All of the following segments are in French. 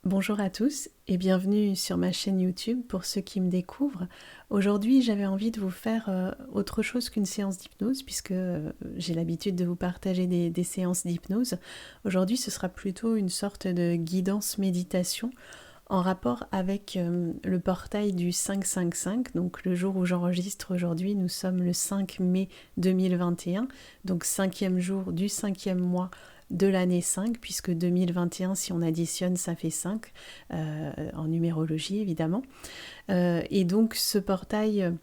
Bonjour à tous et bienvenue sur ma chaîne YouTube pour ceux qui me découvrent. Aujourd'hui, j'avais envie de vous faire autre chose qu'une séance d'hypnose puisque j'ai l'habitude de vous partager des séances d'hypnose. Aujourd'hui, ce sera plutôt une sorte de guidance méditation en rapport avec le portail du 555. Donc le jour où j'enregistre aujourd'hui, nous sommes le 5 mai 2021, donc 5e jour du 5e mois de l'année 5, puisque 2021, si on additionne, ça fait 5, en numérologie évidemment. Et donc ce portail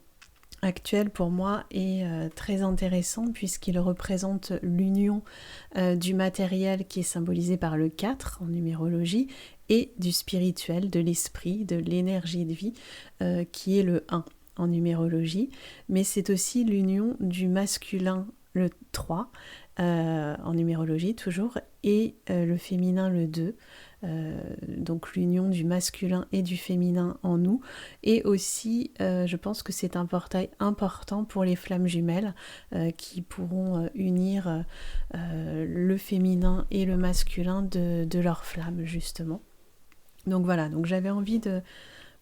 actuel pour moi est très intéressant puisqu'il représente l'union du matériel qui est symbolisé par le 4 en numérologie et du spirituel, de l'esprit, de l'énergie de vie qui est le 1 en numérologie, mais c'est aussi l'union du masculin, le 3, en numérologie toujours, et le féminin, le 2, donc l'union du masculin et du féminin en nous, et aussi je pense que c'est un portail important pour les flammes jumelles qui pourront unir le féminin et le masculin de leurs flammes justement. Donc voilà, donc j'avais envie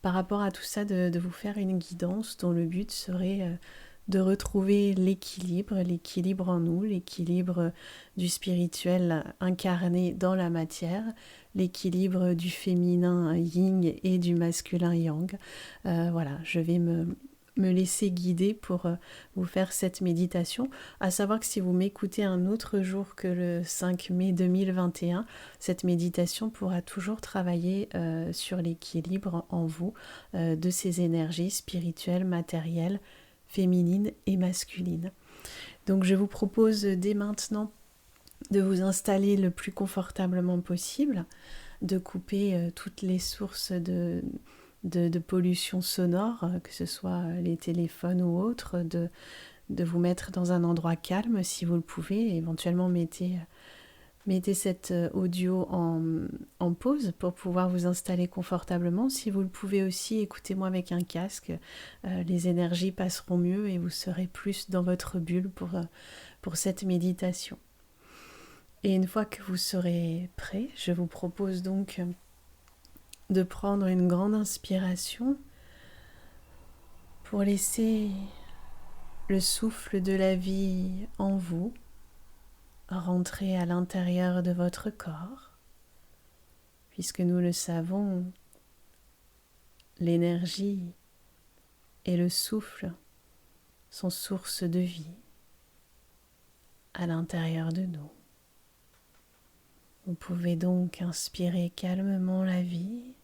par rapport à tout ça de vous faire une guidance dont le but serait de retrouver l'équilibre en nous, l'équilibre du spirituel incarné dans la matière, l'équilibre du féminin yin et du masculin yang. Voilà, je vais me laisser guider pour vous faire cette méditation. À savoir que si vous m'écoutez un autre jour que le 5 mai 2021, cette méditation pourra toujours travailler sur l'équilibre en vous de ces énergies spirituelles, matérielles, féminines et masculines. Donc je vous propose dès maintenant de vous installer le plus confortablement possible, de couper toutes les sources de pollution sonore, que ce soit les téléphones ou autres, de vous mettre dans un endroit calme si vous le pouvez, éventuellement mettez cet audio en pause pour pouvoir vous installer confortablement. Si vous le pouvez aussi, écoutez-moi avec un casque, les énergies passeront mieux et vous serez plus dans votre bulle pour cette méditation. Et une fois que vous serez prêt, je vous propose donc de prendre une grande inspiration pour laisser le souffle de la vie en vous rentrer à l'intérieur de votre corps, puisque nous le savons, l'énergie et le souffle sont source de vie à l'intérieur de nous. Vous pouvez donc inspirer calmement la vie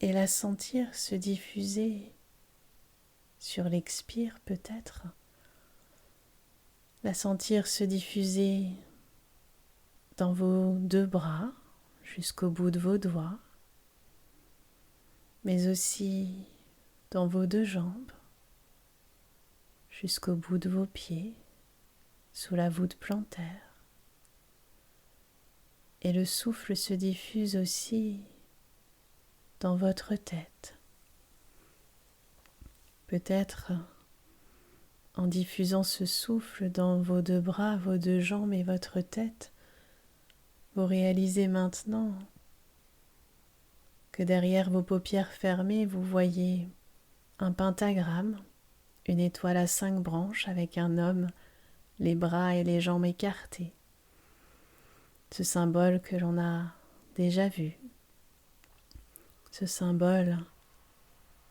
et la sentir se diffuser sur l'expire peut-être, la sentir se diffuser dans vos deux bras jusqu'au bout de vos doigts, mais aussi dans vos deux jambes jusqu'au bout de vos pieds, sous la voûte plantaire. Et le souffle se diffuse aussi dans votre tête. Peut-être en diffusant ce souffle dans vos deux bras, vos deux jambes et votre tête, vous réalisez maintenant que derrière vos paupières fermées, vous voyez un pentagramme, une étoile à 5 branches avec un homme, les bras et les jambes écartés. Ce symbole que l'on a déjà vu, ce symbole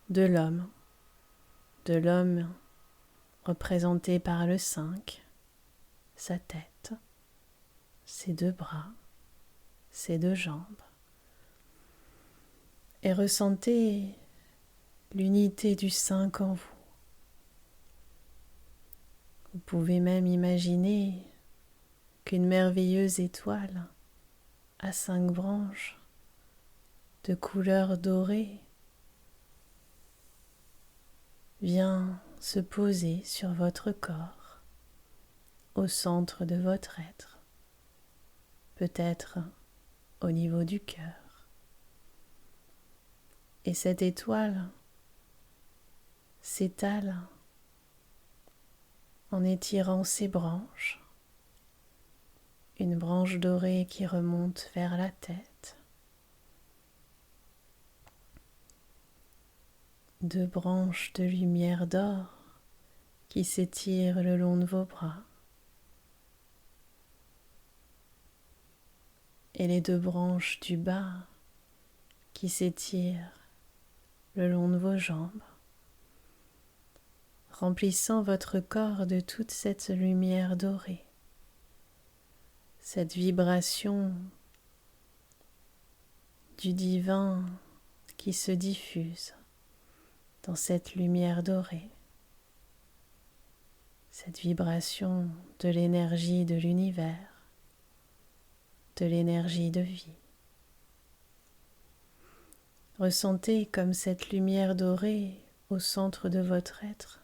de l'homme représenté par le 5, sa tête, ses deux bras, ses deux jambes. Et ressentez l'unité du 5 en vous. Vous pouvez même imaginer qu'une merveilleuse étoile à 5 branches de couleur dorée vient se poser sur votre corps, au centre de votre être, peut-être au niveau du cœur. Et cette étoile s'étale en étirant ses branches, une branche dorée qui remonte vers la tête, 2 branches de lumière d'or qui s'étirent le long de vos bras et les 2 branches du bas qui s'étirent le long de vos jambes, remplissant votre corps de toute cette lumière dorée, cette vibration du divin qui se diffuse dans cette lumière dorée, cette vibration de l'énergie de l'univers, de l'énergie de vie. Ressentez comme cette lumière dorée au centre de votre être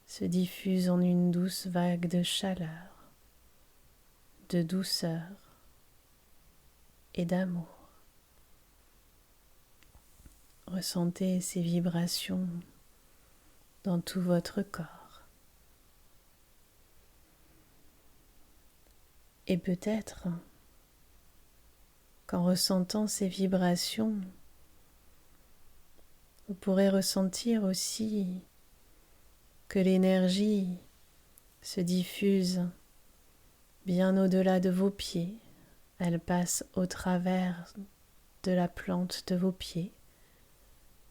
se diffuse en une douce vague de chaleur, de douceur et d'amour. Ressentez ces vibrations dans tout votre corps. Et peut-être qu'en ressentant ces vibrations, vous pourrez ressentir aussi que l'énergie se diffuse bien au-delà de vos pieds. Elle passe au travers de la plante de vos pieds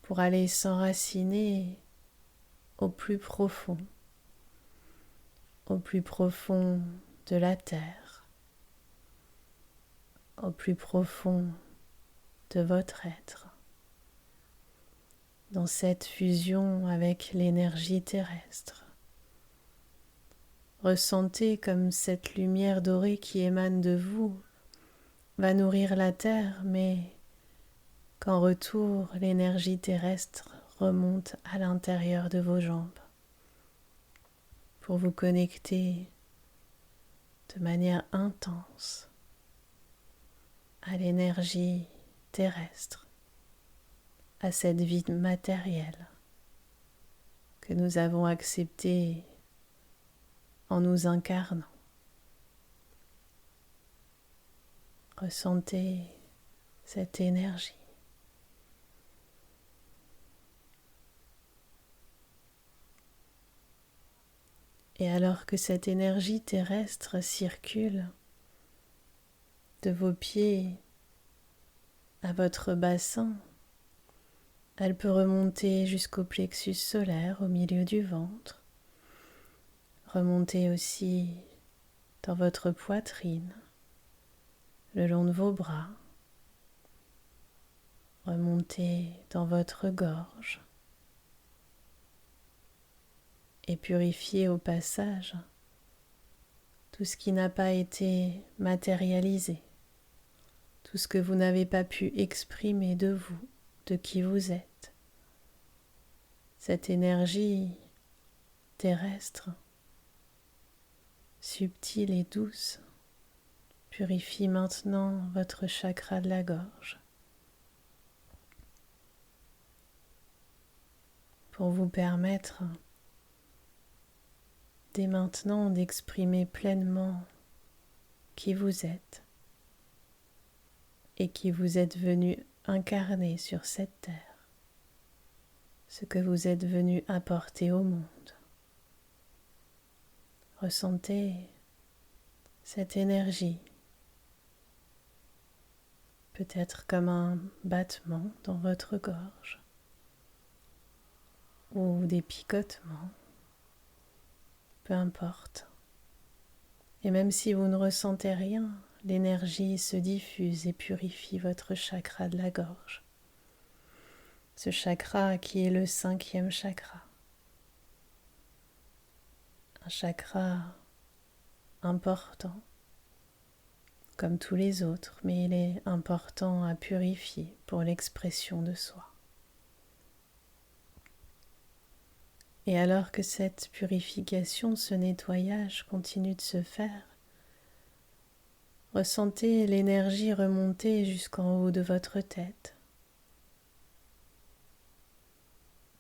pour aller s'enraciner au plus profond de la terre, au plus profond de votre être, dans cette fusion avec l'énergie terrestre. Ressentez comme cette lumière dorée qui émane de vous va nourrir la terre, mais qu'en retour, l'énergie terrestre remonte à l'intérieur de vos jambes pour vous connecter de manière intense à l'énergie terrestre, à cette vie matérielle que nous avons acceptée en nous incarnant. Ressentez cette énergie. Et alors que cette énergie terrestre circule de vos pieds à votre bassin, elle peut remonter jusqu'au plexus solaire au milieu du ventre, remonter aussi dans votre poitrine, le long de vos bras, remonter dans votre gorge et purifier au passage tout ce qui n'a pas été matérialisé, tout ce que vous n'avez pas pu exprimer de vous, de qui vous êtes. Cette énergie terrestre, subtile et douce, purifie maintenant votre chakra de la gorge pour vous permettre dès maintenant d'exprimer pleinement qui vous êtes et qui vous êtes venu incarner sur cette terre, ce que vous êtes venu apporter au monde. Ressentez cette énergie, peut-être comme un battement dans votre gorge ou des picotements. Peu importe. Et même si vous ne ressentez rien, l'énergie se diffuse et purifie votre chakra de la gorge. Ce chakra qui est le 5e chakra. Un chakra important, comme tous les autres, mais il est important à purifier pour l'expression de soi. Et alors que cette purification, ce nettoyage continue de se faire, ressentez l'énergie remonter jusqu'en haut de votre tête.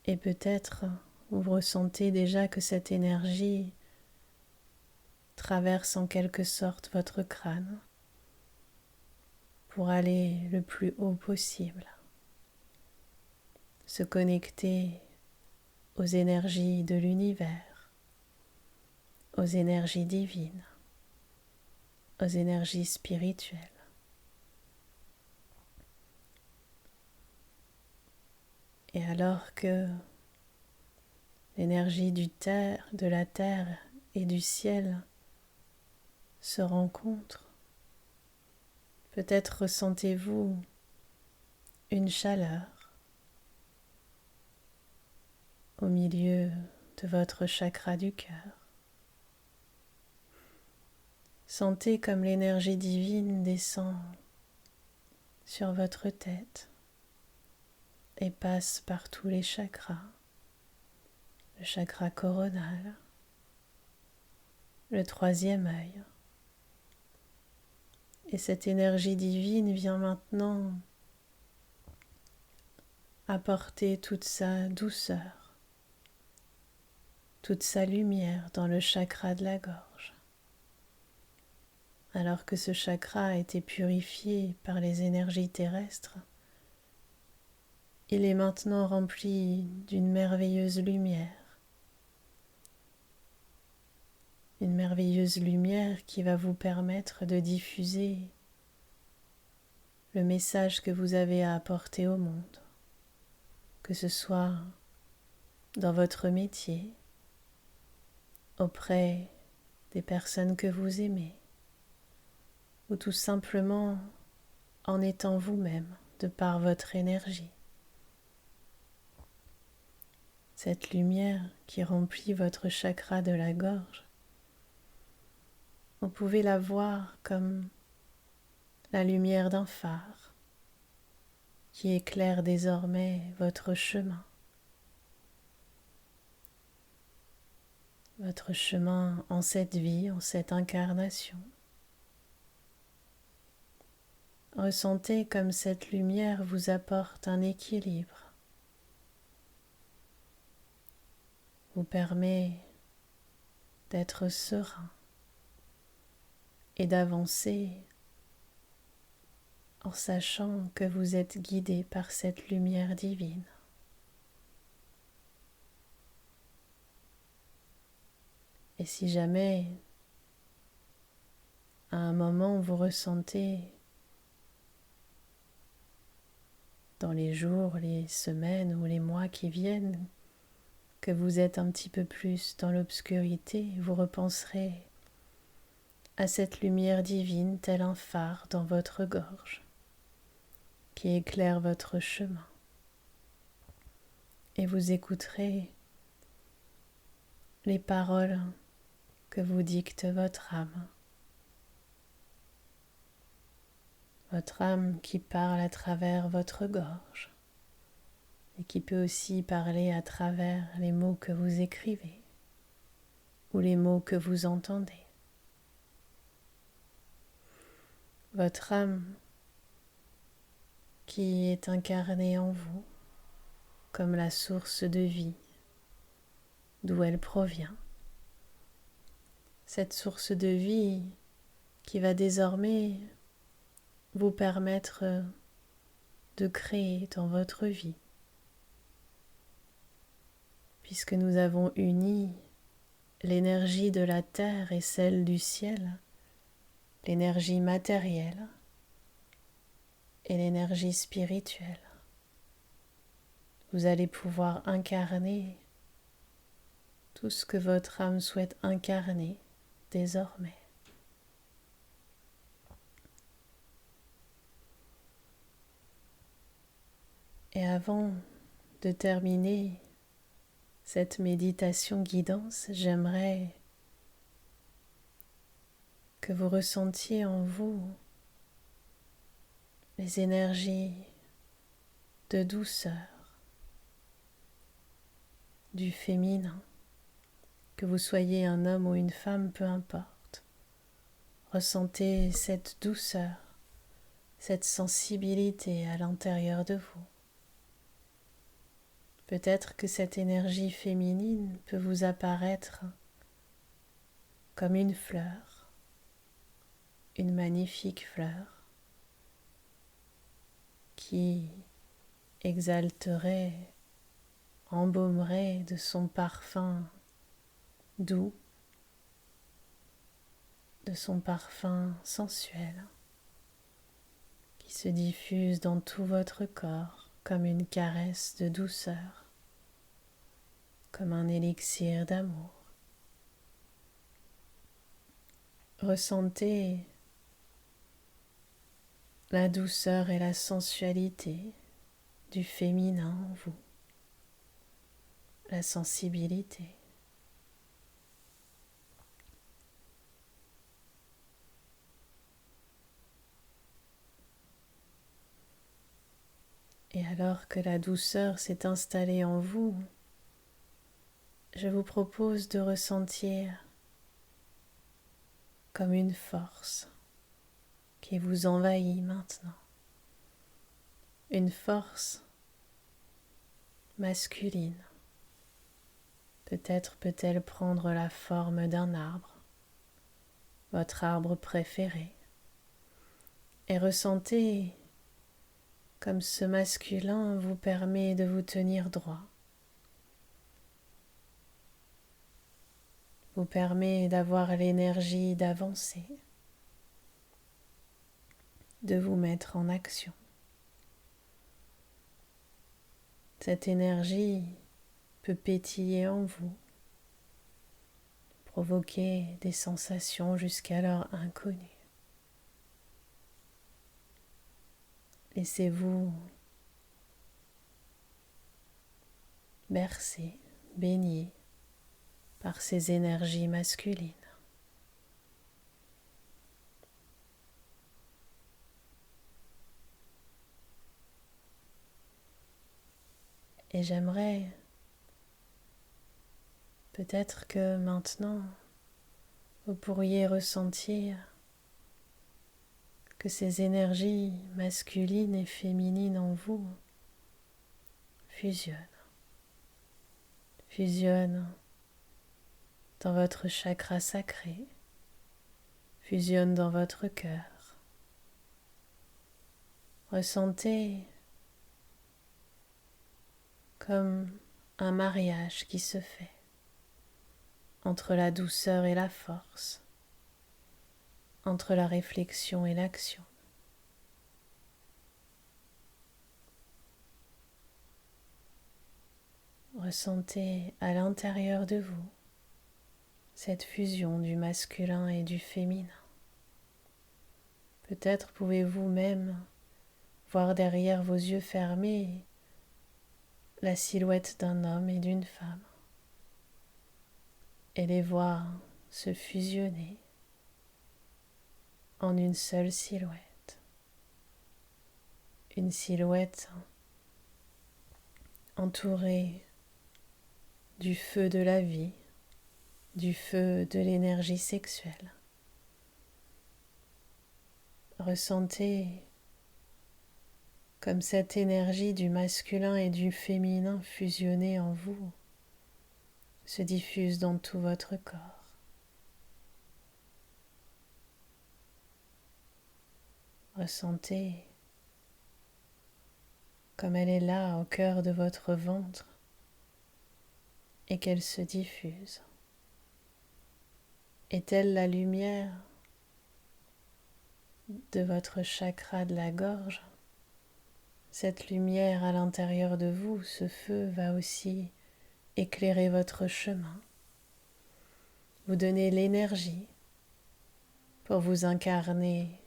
Et peut-être vous ressentez déjà que cette énergie traverse en quelque sorte votre crâne pour aller le plus haut possible. se connecter aux énergies de l'univers, aux énergies divines, aux énergies spirituelles. Et alors que l'énergie de la terre et du ciel se rencontrent, peut-être ressentez-vous une chaleur au milieu de votre chakra du cœur. Sentez comme l'énergie divine descend sur votre tête et passe par tous les chakras, le chakra coronal, le troisième œil. Et cette énergie divine vient maintenant apporter toute sa douceur, toute sa lumière dans le chakra de la gorge. Alors que ce chakra a été purifié par les énergies terrestres, il est maintenant rempli d'une merveilleuse lumière. Une merveilleuse lumière qui va vous permettre de diffuser le message que vous avez à apporter au monde, que ce soit dans votre métier, auprès des personnes que vous aimez, ou tout simplement en étant vous-même de par votre énergie. Cette lumière qui remplit votre chakra de la gorge, vous pouvez la voir comme la lumière d'un phare qui éclaire désormais votre chemin en cette vie, en cette incarnation. Ressentez comme cette lumière vous apporte un équilibre, vous permet d'être serein et d'avancer en sachant que vous êtes guidé par cette lumière divine. Et si jamais, à un moment, vous ressentez dans les jours, les semaines ou les mois qui viennent que vous êtes un petit peu plus dans l'obscurité, vous repenserez à cette lumière divine tel un phare dans votre gorge qui éclaire votre chemin. Et vous écouterez les paroles que vous dicte votre âme qui parle à travers votre gorge et qui peut aussi parler à travers les mots que vous écrivez ou les mots que vous entendez. Votre âme qui est incarnée en vous comme la source de vie d'où elle provient. Cette source de vie qui va désormais vous permettre de créer dans votre vie, puisque nous avons uni l'énergie de la terre et celle du ciel, l'énergie matérielle et l'énergie spirituelle. Vous allez pouvoir incarner tout ce que votre âme souhaite incarner désormais. Et avant de terminer cette méditation guidance, j'aimerais que vous ressentiez en vous les énergies de douceur, du féminin, que vous soyez un homme ou une femme, peu importe. Ressentez cette douceur, cette sensibilité à l'intérieur de vous. Peut-être que cette énergie féminine peut vous apparaître comme une fleur, une magnifique fleur qui exalterait embaumerait de son parfum doux, de son parfum sensuel, qui se diffuse dans tout votre corps comme une caresse de douceur, comme un élixir d'amour. Ressentez la douceur et la sensualité du féminin en vous, la sensibilité. Et alors que la douceur s'est installée en vous, je vous propose de ressentir comme une force qui vous envahit maintenant. Une force masculine. Peut-être peut-elle prendre la forme d'un arbre, votre arbre préféré. Et ressentez comme ce masculin vous permet de vous tenir droit, vous permet d'avoir l'énergie d'avancer, de vous mettre en action. Cette énergie peut pétiller en vous, provoquer des sensations jusqu'alors inconnues. Laissez-vous bercer, baigner par ces énergies masculines. Et j'aimerais peut-être que maintenant vous pourriez ressentir que ces énergies masculines et féminines en vous fusionnent dans votre chakra sacré, fusionnent dans votre cœur. Ressentez comme un mariage qui se fait entre la douceur et la force, entre la réflexion et l'action. Ressentez à l'intérieur de vous cette fusion du masculin et du féminin. Peut-être pouvez-vous même voir derrière vos yeux fermés la silhouette d'un homme et d'une femme et les voir se fusionner en une seule silhouette. Une silhouette entourée du feu de la vie, du feu de l'énergie sexuelle. Ressentez comme cette énergie du masculin et du féminin fusionnée en vous se diffuse dans tout votre corps. Ressentez comme elle est là au cœur de votre ventre et qu'elle se diffuse. Est-elle la lumière de votre chakra de la gorge? Cette lumière à l'intérieur de vous, ce feu va aussi éclairer votre chemin, vous donner l'énergie pour vous incarner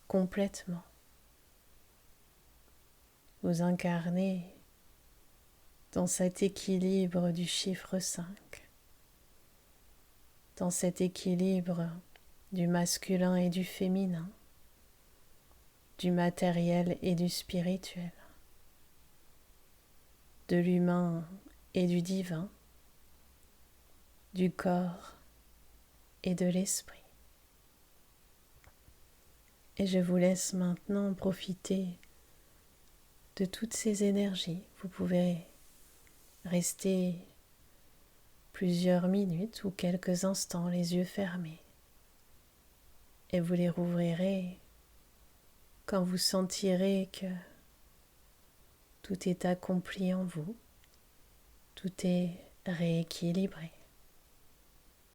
complètement, vous incarner dans cet équilibre du chiffre 5, dans cet équilibre du masculin et du féminin, du matériel et du spirituel, de l'humain et du divin, du corps et de l'esprit. Et je vous laisse maintenant profiter de toutes ces énergies. Vous pouvez rester plusieurs minutes ou quelques instants les yeux fermés et vous les rouvrirez quand vous sentirez que tout est accompli en vous, tout est rééquilibré.